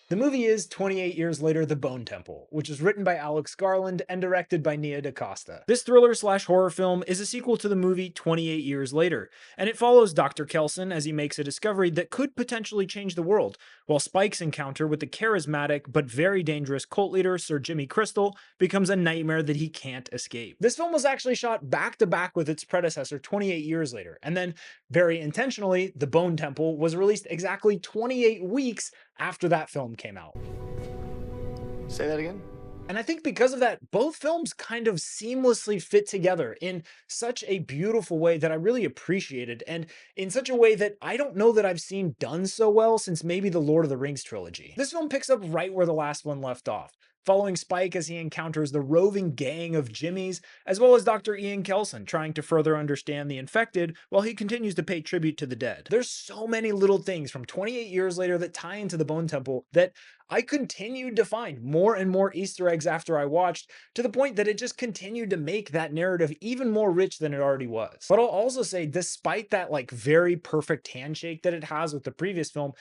The movie is 28 Years Later, The Bone Temple, which is written by Alex Garland and directed by DaCosta. This thriller/horror film is a sequel to the movie 28 Years Later, and it follows Dr. Kelson as he makes a discovery that could potentially change the world, while Spike's encounter with the charismatic but very dangerous cult leader Sir Jimmy Crystal becomes a nightmare that he can't escape. This film was actually shot back to back with its predecessor 28 years later, and then, very intentionally, The Bone Temple was released exactly 28 weeks after that film came out. Say that again? And I think because of that, both films kind of seamlessly fit together in such a beautiful way that I really appreciated, and in such a way that I don't know that I've seen done so well since maybe the Lord of the Rings trilogy. This film picks up right where the last one left off, following Spike as he encounters the roving gang of Jimmies, as well as Dr. Ian Kelson trying to further understand the infected while he continues to pay tribute to the dead. There's so many little things from 28 years later that tie into the Bone Temple that I continued to find more and more Easter eggs after I watched, to the point that it just continued to make that narrative even more rich than it already was. But I'll also say, despite that like very perfect handshake that it has with the previous film,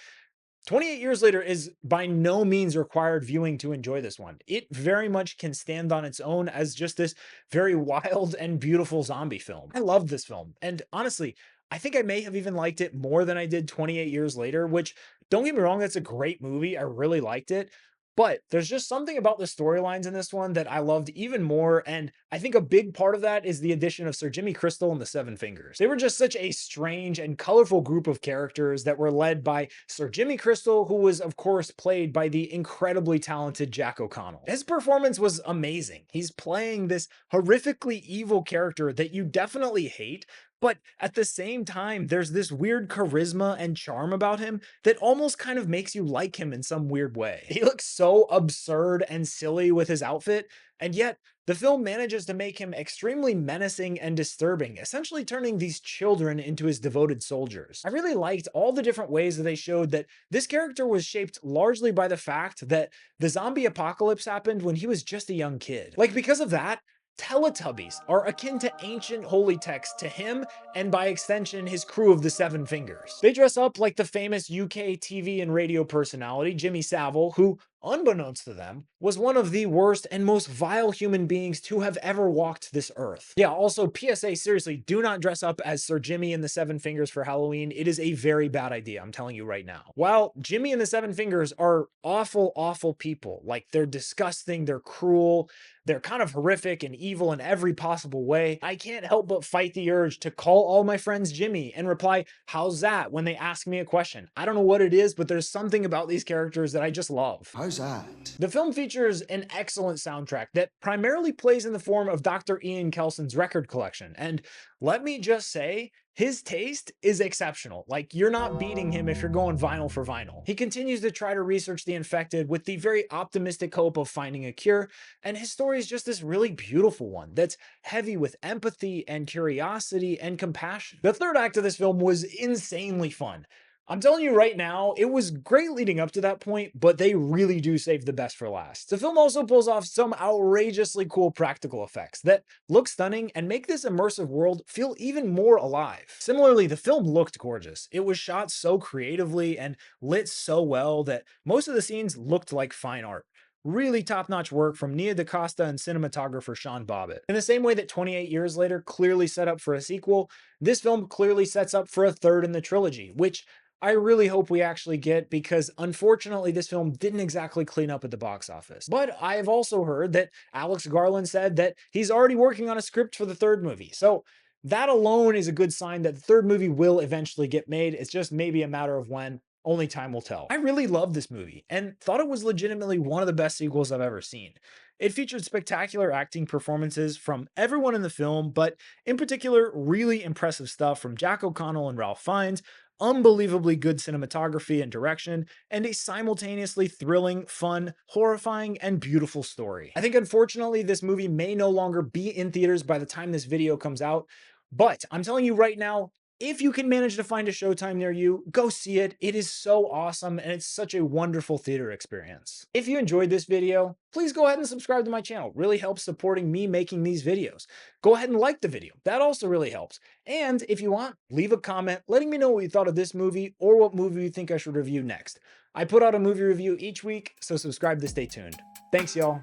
28 years later is by no means required viewing to enjoy this one. It very much can stand on its own as just this very wild and beautiful zombie film. I love this film, and honestly, I think I may have even liked it more than I did 28 years later, which, don't get me wrong, that's a great movie. I really liked it. But there's just something about the storylines in this one that I loved even more, and I think a big part of that is the addition of Sir Jimmy Crystal and the Seven Fingers. They were just such a strange and colorful group of characters that were led by Sir Jimmy Crystal, who was, of course, played by the incredibly talented Jack O'Connell. His performance was amazing. He's playing this horrifically evil character that you definitely hate, but at the same time, there's this weird charisma and charm about him that almost kind of makes you like him in some weird way. He looks so absurd and silly with his outfit, and yet the film manages to make him extremely menacing and disturbing, essentially turning these children into his devoted soldiers. I really liked all the different ways that they showed that this character was shaped largely by the fact that the zombie apocalypse happened when he was just a young kid. Like, because of that, Teletubbies are akin to ancient holy texts to him, and by extension, his crew of the Seven Fingers. They dress up like the famous UK TV and radio personality, Jimmy Savile, who, unbeknownst to them, was one of the worst and most vile human beings to have ever walked this earth. Yeah, also, PSA, seriously, do not dress up as Sir Jimmy and the Seven Fingers for Halloween. It is a very bad idea, I'm telling you right now. While Jimmy and the Seven Fingers are awful, awful people, like they're disgusting, they're cruel, they're kind of horrific and evil in every possible way, I can't help but fight the urge to call all my friends Jimmy and reply, "How's that?" when they ask me a question. I don't know what it is, but there's something about these characters that I just love. How's that? The film features an excellent soundtrack that primarily plays in the form of Dr. Ian Kelson's record collection, and let me just say, his taste is exceptional. Like, you're not beating him if you're going vinyl for vinyl. He continues to try to research the infected with the very optimistic hope of finding a cure, and his story is just this really beautiful one that's heavy with empathy and curiosity and compassion. The third act of this film was insanely fun. I'm telling you right now, it was great leading up to that point, but they really do save the best for last. The film also pulls off some outrageously cool practical effects that look stunning and make this immersive world feel even more alive. Similarly, the film looked gorgeous. It was shot so creatively and lit so well that most of the scenes looked like fine art. Really top-notch work from DaCosta and cinematographer Sean Bobbitt. In the same way that 28 years later clearly set up for a sequel, this film clearly sets up for a third in the trilogy, which I really hope we actually get, because unfortunately this film didn't exactly clean up at the box office. But I've also heard that Alex Garland said that he's already working on a script for the third movie. So that alone is a good sign that the third movie will eventually get made. It's just maybe a matter of when. Only time will tell. I really loved this movie and thought it was legitimately one of the best sequels I've ever seen. It featured spectacular acting performances from everyone in the film, but in particular, really impressive stuff from Jack O'Connell and Ralph Fiennes, unbelievably good cinematography and direction, and a simultaneously thrilling, fun, horrifying, and beautiful story. I think unfortunately this movie may no longer be in theaters by the time this video comes out, but I'm telling you right now, If you can manage to find a showtime near you, go see it. It is so awesome and it's such a wonderful theater experience. If you enjoyed this video, please go ahead and subscribe to my channel. It really helps supporting me making these videos. Go ahead and like the video. That also really helps. And if you want, leave a comment letting me know what you thought of this movie or what movie you think I should review next. I put out a movie review each week, so subscribe to stay tuned. Thanks, y'all.